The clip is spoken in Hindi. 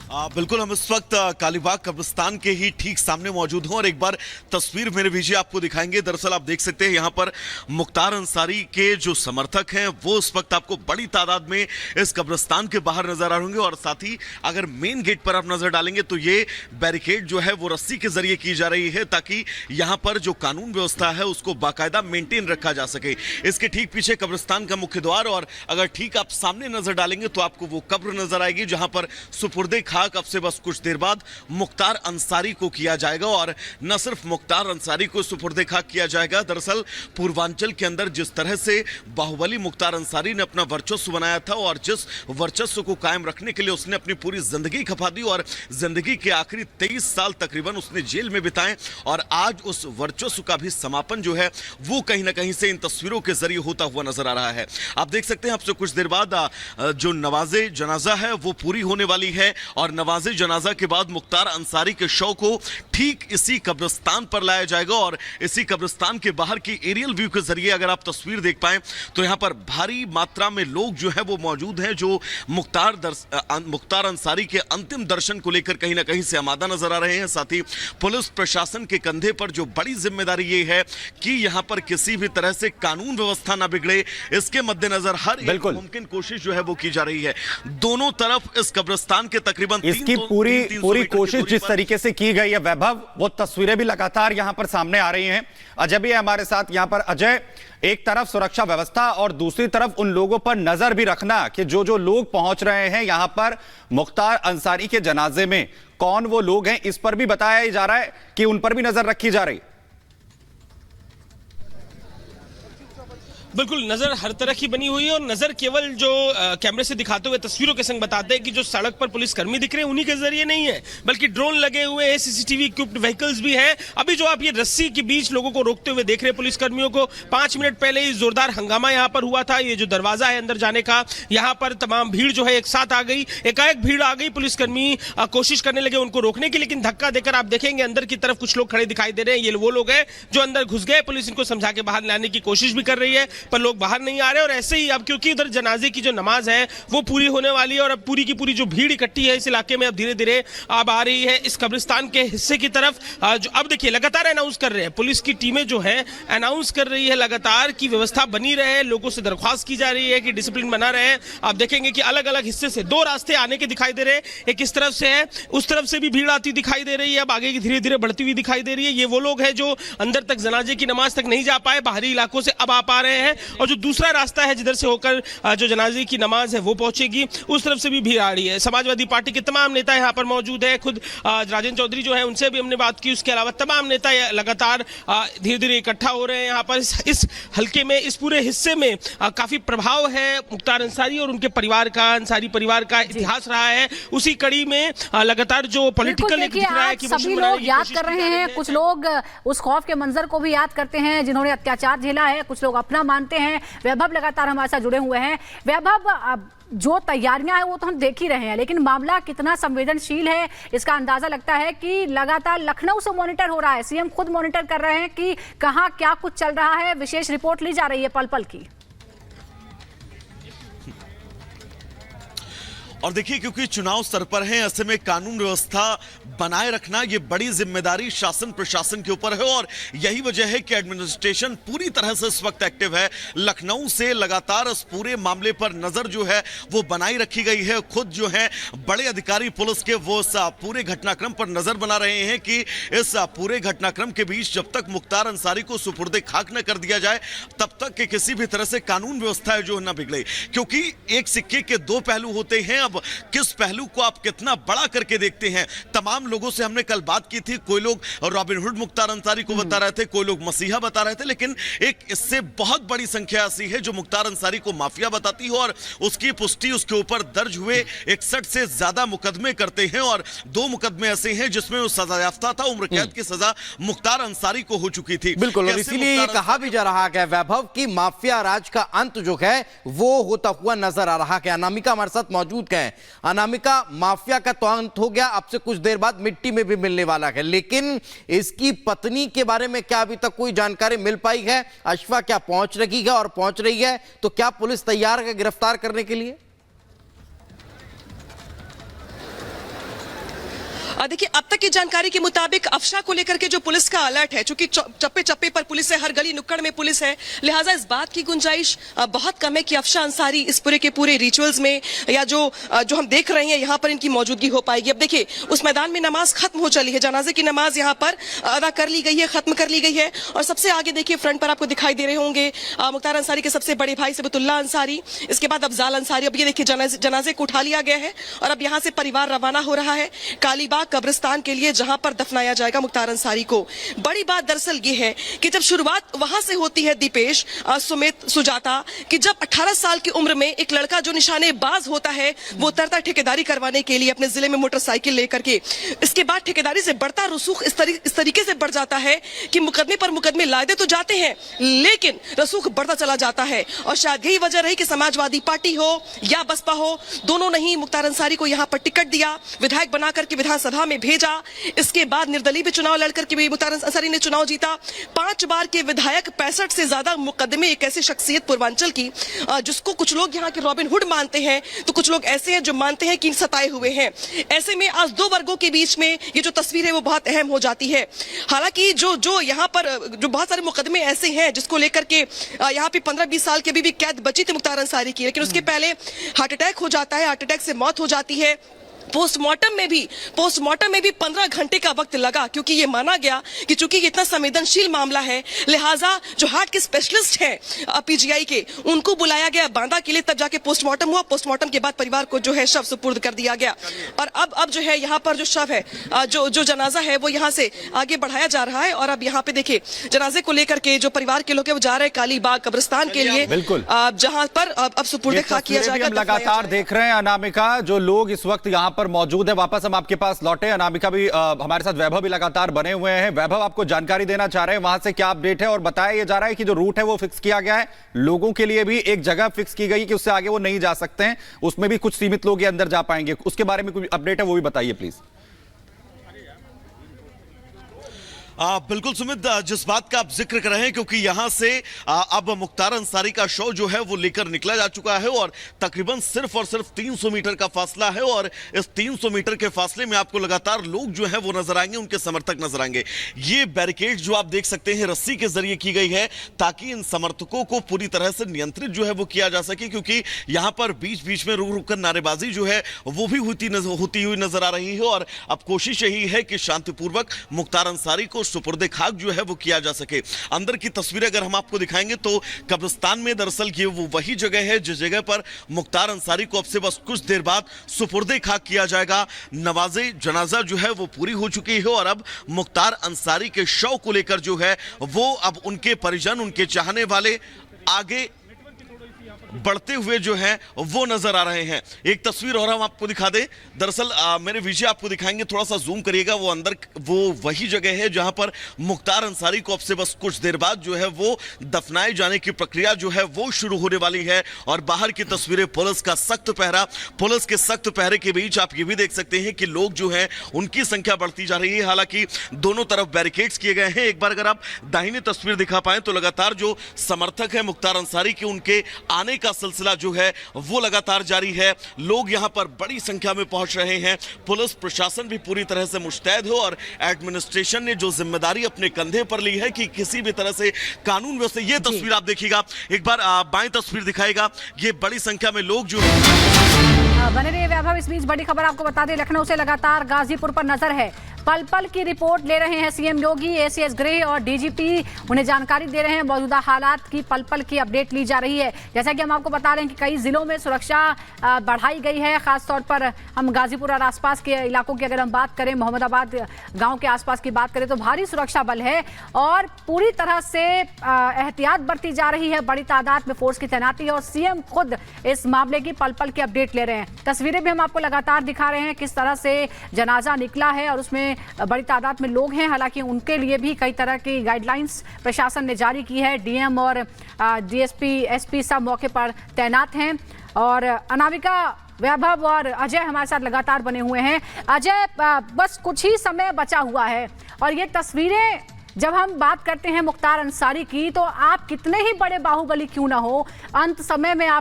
बिल्कुल, हम इस वक्त कालीबाग कब्रिस्तान के ही ठीक सामने मौजूद हैं और एक बार तस्वीर मेरे भेजिए आपको दिखाएंगे। दरअसल आप देख सकते हैं यहाँ पर मुख्तार अंसारी के जो समर्थक हैं वो इस वक्त आपको बड़ी तादाद में इस कब्रिस्तान के बाहर नजर आ रहे होंगे और साथ ही अगर मेन गेट पर आप नजर डालेंगे तो ये बैरिकेड जो है वो रस्सी के जरिए की जा रही है ताकि यहाँ पर जो कानून व्यवस्था है उसको बाकायदा मेंटेन रखा जा सके। इसके ठीक पीछे कब्रिस्तान का मुख्य द्वार और अगर ठीक आप सामने नजर डालेंगे तो आपको वो कब्र नजर आएगी जहां पर सुपुर्दे खाक अब से बस कुछ देर बाद मुख्तार अंसारी को किया जाएगा। और न सिर्फ मुख्तार अंसारी को सुपुर्दे खाक किया जाएगा, दरअसल पूर्वांचल के अंदर जिस तरह से बाहुबली मुख्तार अंसारी ने अपना वर्चस्व बनाया था और जिस वर्चस्व को कायम रखने के लिए उसने अपनी पूरी जिंदगी खपा दी और जिंदगी के आखिरी 23 साल तकरीबन उसने जेल में बिताए और आज उस वर्चस्व का भी समापन जो है वो कहीं ना कहीं से इन तस्वीरों के जरिए होता हुआ नजर आ रहा है। आप देख सकते हैं आपसे कुछ देर बाद जो नवाजे जनाजा है वो पूरी होने वाली है और नवाजे जनाजा के बाद मुख्तार अंसारी के शव को ठीक इसी कब्रिस्तान पर लाया जाएगा और इसी कब्रिस्तान के बाहर की एरियल व्यू के जरिए अगर आप तस्वीर देख पाएं तो यहां पर भारी मात्रा में लोग जो है वो मौजूद हैं जो मुख्तार अंसारी के अंतिम दर्शन को लेकर कहीं ना कहीं से आमादा नजर आ रहे हैं। साथ ही पुलिस प्रशासन के कंधे पर जो बड़ी जिम्मेदारी ये है कि यहां पर किसी भी तरह से कानून व्यवस्था ना बिगड़े, इसके मद्देनजर हर एक मुमकिन कोशिश जो है वो की जा रही है। दोनों तरफ इस कब्रिस्तान के तकरीबन इसकी पूरी कोशिश जिस तरीके से की गई है वैभव, वो तस्वीरें भी लगातार यहां पर सामने आ रही हैं। अजय भी है हमारे साथ यहां पर। अजय, एक तरफ सुरक्षा व्यवस्था और दूसरी तरफ उन लोगों पर नजर भी रखना कि जो लोग पहुंच रहे हैं यहां पर मुख्तार अंसारी के जनाजे में, कौन वो लोग हैं, इस पर भी बताया जा रहा है कि उन पर भी नजर रखी जा रही। बिल्कुल, नजर हर तरह की बनी हुई है और नजर केवल जो कैमरे से दिखाते हुए तस्वीरों के संग बताते हैं कि जो सड़क पर पुलिसकर्मी दिख रहे हैं उन्हीं के जरिए नहीं है, बल्कि ड्रोन लगे हुए हैं, सीसीटीवी इक्विप्ड व्हीकल्स भी हैं। अभी जो आप ये रस्सी के बीच लोगों को रोकते हुए देख रहे हैं पुलिसकर्मियों को, 5 मिनट पहले ही जोरदार हंगामा यहाँ पर हुआ था। ये जो दरवाजा है अंदर जाने का, यहाँ पर तमाम भीड़ जो है एक साथ आ गई, एकाएक भीड़ आ गई। पुलिसकर्मी कोशिश करने लगे उनको रोकने की, लेकिन धक्का देकर आप देखेंगे अंदर की तरफ कुछ लोग खड़े दिखाई दे रहे हैं। ये वो लोग हैं जो अंदर घुस गए, पुलिस इनको समझा के बाहर लाने की कोशिश भी कर रही है पर लोग बाहर नहीं आ रहे। और ऐसे ही अब क्योंकि उधर जनाजे की जो नमाज है वो पूरी होने वाली है और अब पूरी की पूरी जो भीड़ इकट्ठी है इस इलाके में अब धीरे धीरे अब आ रही है इस कब्रिस्तान के हिस्से की तरफ। जो अब देखिए लगातार अनाउंस कर रहे हैं, पुलिस की टीमें जो है अनाउंस कर रही है लगातार की व्यवस्था बनी रहे, लोगों से दरख्वास्त की जा रही है कि डिसिप्लिन बना रहे। आप देखेंगे कि अलग अलग हिस्से से 2 रास्ते आने के दिखाई दे रहे हैं, एक इस तरफ से है, उस तरफ से भी भीड़ आती दिखाई दे रही है, अब आगे की धीरे धीरे बढ़ती हुई दिखाई दे रही है। ये वो लोग हैं जो अंदर तक जनाजे की नमाज तक नहीं जा पाए, बाहरी इलाकों से अब आ पा रहे हैं और जो दूसरा रास्ता है जिधर से होकर जो जनाजे की नमाज है वो पहुंचेगी, उस तरफ से भी भीड़ आ रही है। समाजवादी पार्टी के तमाम नेता यहां पर मौजूद है, खुद राजेंद्र चौधरी जो है उनसे भी हमने बात की, उसके अलावा तमाम नेता लगातार धीरे धीरे इकट्ठा हो रहे हैं यहाँ पर इस हल्के में, इस पूरे हिस्से में। काफी प्रभाव है मुख्तार अंसारी और उनके परिवार का, अंसारी परिवार का इतिहास रहा है, उसी कड़ी में लगातार जो पॉलिटिकल दिख रहा है कि सभी लोग याद कर रहे हैं, कुछ लोग उस खौफ के मंजर को भी याद करते हैं जिन्होंने अत्याचार झेला है, कुछ लोग अपना मानते हैं। वैभव लगातार हमारे साथ जुड़े हुए हैं। वैभव, जो तैयारियां हैं वो तो हम देख ही रहे हैं, लेकिन मामला कितना संवेदनशील है इसका अंदाजा लगता है कि लगातार लखनऊ से मॉनिटर हो रहा है, सीएम खुद मॉनिटर कर रहे हैं कि कहां क्या कुछ चल रहा है, विशेष रिपोर्ट ली जा रही है पल पल की। और देखिए क्योंकि चुनाव सर पर है, ऐसे में कानून व्यवस्था बनाए रखना ये बड़ी जिम्मेदारी शासन प्रशासन के ऊपर है और यही वजह है कि एडमिनिस्ट्रेशन पूरी तरह से इस वक्त एक्टिव है। लखनऊ से लगातार इस पूरे मामले पर नजर जो है वो बनाई रखी गई है। खुद जो है बड़े अधिकारी पुलिस के वो इस पूरे घटनाक्रम पर नजर बना रहे हैं कि इस पूरे घटनाक्रम के बीच जब तक मुख्तार अंसारी को सुपुर्दे खाक न कर दिया जाए तब तक कि किसी भी तरह से कानून व्यवस्था है जो न बिगड़े, क्योंकि एक सिक्के के 2 पहलू होते हैं। अब किस पहलू को आप कितना बड़ा करके देखते हैं, तमाम लोगों से हमने कल बात की थी, कोई लोग रॉबिनहुड मुख्तार अंसारी को बता रहे थे, कोई लोग मसीहा बता रहे थे, लेकिन एक इससे बहुत बड़ी संख्या ऐसी है जो मुख्तार अंसारी को माफिया बताती हो और उसकी पुष्टि उसके ऊपर दर्ज हुए 61 से ज्यादा मुकदमे करते हैं और 2 मुकदमे ऐसे हैं जिसमें वो सजा याफ्ता था, उम्र कैद की सजा मुख्तार अंसारी को हो चुकी थी। बिल्कुल, और इसीलिए कहा भी जा रहा है वैभव की माफिया राज का अंत जो है वो होता हुआ नजर आ रहा है। अनामिका हमारे साथ मौजूद है। अनामिका, माफिया का तो अंत हो गया, अब से कुछ देर बाद मिट्टी में भी मिलने वाला है, लेकिन इसकी पत्नी के बारे में क्या अभी तक कोई जानकारी मिल पाई है? अशफा क्या पहुंच रही है और पहुंच रही है तो क्या पुलिस तैयार है गिरफ्तार करने के लिए? देखिए, अब तक की जानकारी के मुताबिक अफशा को लेकर के जो पुलिस का अलर्ट है, चूंकि चप्पे चप्पे पर पुलिस है, हर गली नुक्कड़ में पुलिस है, लिहाजा इस बात की गुंजाइश बहुत कम है कि अफशा अंसारी इस पूरे के पूरे रिचुअल्स में या जो हम देख रहे हैं यहाँ पर इनकी मौजूदगी हो पाएगी। अब देखिए, उस मैदान में नमाज खत्म हो चली है, जनाजे की नमाज यहाँ पर अदा कर ली गई है, खत्म कर ली गई है। और सबसे आगे देखिए फ्रंट पर आपको दिखाई दे रहे होंगे मुख्तार अंसारी के सबसे बड़े भाई सबतुल्ला अंसारी, इसके बाद अफजाल अंसारी। अब ये देखिए जनाजे को उठा लिया गया है और अब यहाँ से परिवार रवाना हो रहा है कालीबाग कब्रिस्तान के लिए, जहां पर दफनाया जाएगा मुख्तार अंसारी को। बड़ी बात दरअसल ये है कि जब शुरुआत वहां से होती है दीपेश, सुमित, सुजाता, कि जब 18 साल की उम्र में एक लड़का जो निशानेबाज होता है वो उतरता है ठेकेदारी करवाने के लिए अपने जिले में मोटरसाइकिल लेकर के। इसके बाद ठेकेदारी से बढ़ता रसूख इस तरीके से बढ़ जाता है कि मुकदमे पर मुकदमे लादे तो जाते हैं लेकिन रसूख बढ़ता चला जाता है। और शायद यही वजह रही कि समाजवादी पार्टी हो या बसपा हो, दोनों ने ही मुख्तार अंसारी को यहां पर टिकट दिया, विधायक बनाकर के विधानसभा में भेजा। इसके बाद निर्दलीय भी चुनाव लड़कर के भी मुख्तार अंसारी ने चुनाव जीता। 5 बार के विधायक, 65 से ज्यादा मुकदमे। एक ऐसी शख्सियत पूर्वांचल की जिसको कुछ लोग यहाँ के रॉबिन हुड मानते हैं, तो कुछ लोग ऐसे हैं जो मानते हैं कि सताए हुए हैं। ऐसे में आज 2 वर्गों के बीच में ये जो तस्वीर है वो बहुत अहम हो जाती है। हालांकि जो यहाँ पर जो बहुत सारे मुकदमे ऐसे हैं जिसको लेकर के यहाँ पे 15-20 साल की अभी भी कैद बची थी मुख्तार अंसारी की, लेकिन उसके पहले हार्ट अटैक हो जाता है, हार्ट अटैक से मौत हो जाती है। पोस्टमार्टम में भी 15 घंटे का वक्त लगा, क्योंकि ये माना गया कि चूंकि इतना संवेदनशील मामला है, लिहाजा जो हार्ट के स्पेशलिस्ट हैं पीजीआई के, उनको बुलाया गया बांदा के लिए, तब जाके पोस्टमार्टम हुआ। पोस्टमार्टम के बाद परिवार को जो है शव सुपुर्द कर दिया गया। और अब जो है यहाँ पर जो शव है, जो जनाजा है वो यहाँ से आगे बढ़ाया जा रहा है। और अब यहाँ पे देखिए जनाजे को लेकर के जो परिवार के लोग हैं वो जा रहे हैं कालीबाग कब्रिस्तान के लिए, बिल्कुल, जहाँ पर अब सुपुर्द खा किया जाएगा। लगातार देख रहे हैं अनामिका, जो लोग इस वक्त यहाँ पर मौजूद है। वापस हम आपके पास लौटे, अनामिका भी हमारे साथ, वैभव भी लगातार बने हुए हैं। वैभव, आपको जानकारी देना चाह रहे हैं वहां से क्या अपडेट है? और बताया ये जा रहा है कि जो रूट है वो फिक्स किया गया है, लोगों के लिए भी एक जगह फिक्स की गई कि उससे आगे वो नहीं जा सकते हैं, उसमें भी कुछ सीमित लोग अंदर जा पाएंगे। उसके बारे में कोई अपडेट है वो भी बताइए प्लीज। बिल्कुल सुमित, जिस बात का आप जिक्र कर रहे हैं, क्योंकि यहां से अब मुख्तार अंसारी का शव जो है वो लेकर निकला जा चुका है और तकरीबन सिर्फ और सिर्फ 300 मीटर का फासला है। और इस 300 मीटर के फासले में आपको लगातार लोग जो है वो नजर आएंगे, उनके समर्थक नजर आएंगे। ये बैरिकेड जो आप देख सकते हैं रस्सी के जरिए की गई है ताकि इन समर्थकों को पूरी तरह से नियंत्रित जो है वो किया जा सके, क्योंकि यहां पर बीच बीच में रुक रुक कर नारेबाजी जो है वो भी होती हुई नजर आ रही है। और अब कोशिश यही है कि शांतिपूर्वक मुख्तार अंसारी को सुपुर्दे खाक जो है वो किया जा सके। अंदर की तस्वीरें अगर हम आपको दिखाएंगे तो कब्रिस्तान में दरअसल ये वो वही जगह है जिस जगह पर मुख्तार अंसारी को अब से बस कुछ देर बाद सुपुर्दे खाक किया जाएगा। नवाजे जनाजा जो है वो पूरी हो चुकी है और अब मुख्तार अंसारी के शव को लेकर जो है वो अब उनके परिजन, उनके चाहने वाले आगे बढ़ते हुए जो है वो नजर आ रहे हैं। एक तस्वीर और हम आपको दिखा दें, दरअसल मेरे विजय आपको दिखाएंगे, थोड़ा सा जूम करिएगा, वो अंदर वो वही जगह है जहां पर मुख्तार अंसारी को अब से बस कुछ देर बाद जो है वो दफनाए जाने की प्रक्रिया जो है वो शुरू होने वाली है। और बाहर की तस्वीरें, पुलिस का सख्त पहरा, पुलिस के सख्त पहरे के बीच आप ये भी देख सकते हैं कि लोग जो है उनकी संख्या बढ़ती जा रही है। हालांकि दोनों तरफ बैरिकेड्स किए गए हैं। एक बार अगर आप दाहिनी तस्वीर दिखा पाएं तो लगातार जो समर्थक है मुख्तार अंसारी के, उनके आने का सिलसिला जो है वो लगातार जारी है। लोग यहां पर बड़ी संख्या में पहुंच रहे हैं। पुलिस प्रशासन भी पूरी तरह से मुस्तैद हो और एडमिनिस्ट्रेशन ने जो जिम्मेदारी अपने कंधे पर ली है कि किसी भी तरह से कानून व्यवस्था, ये तस्वीर आप देखिएगा, एक बार बाएं तस्वीर दिखाएगा, ये बड़ी संख्या में लोग जो बने रहिए वैभव। इस बीच बड़ी खबर आपको बता दें, लखनऊ से लगातार गाजीपुर पर नजर है। पल पल की रिपोर्ट ले रहे हैं सीएम योगी, एसीएस गृह और डीजीपी उन्हें जानकारी दे रहे हैं। मौजूदा हालात की पल पल की अपडेट ली जा रही है। जैसा कि हम आपको बता रहे हैं कि कई जिलों में सुरक्षा बढ़ाई गई है। खासतौर पर हम गाजीपुर और आसपास के इलाकों की अगर हम बात करें, मोहम्मदाबाद गांव के आसपास की बात करें तो भारी सुरक्षा बल है और पूरी तरह से एहतियात बरती जा रही है। बड़ी तादाद में फोर्स की तैनाती है और सीएम खुद इस मामले की पल पल की अपडेट ले रहे हैं। तस्वीरें भी हम आपको लगातार दिखा रहे हैं किस तरह से जनाजा निकला है और उसमें बड़ी तादाद में लोग हैं। हालांकि उनके लिए भी कई तरह की गाइडलाइंस प्रशासन ने जारी की है। डीएम और डीएसपी, एसपी सब मौके पर तैनात हैं। और अनामिका, वैभव और अजय हमारे साथ लगातार बने हुए हैं। अजय, बस कुछ ही समय बचा हुआ है और ये तस्वीरें जब हम बात करते हैं मुख्तार अंसारी की, तो आप कितने ही बड़े बाहुबली क्यों ना हो, अंत समय में आप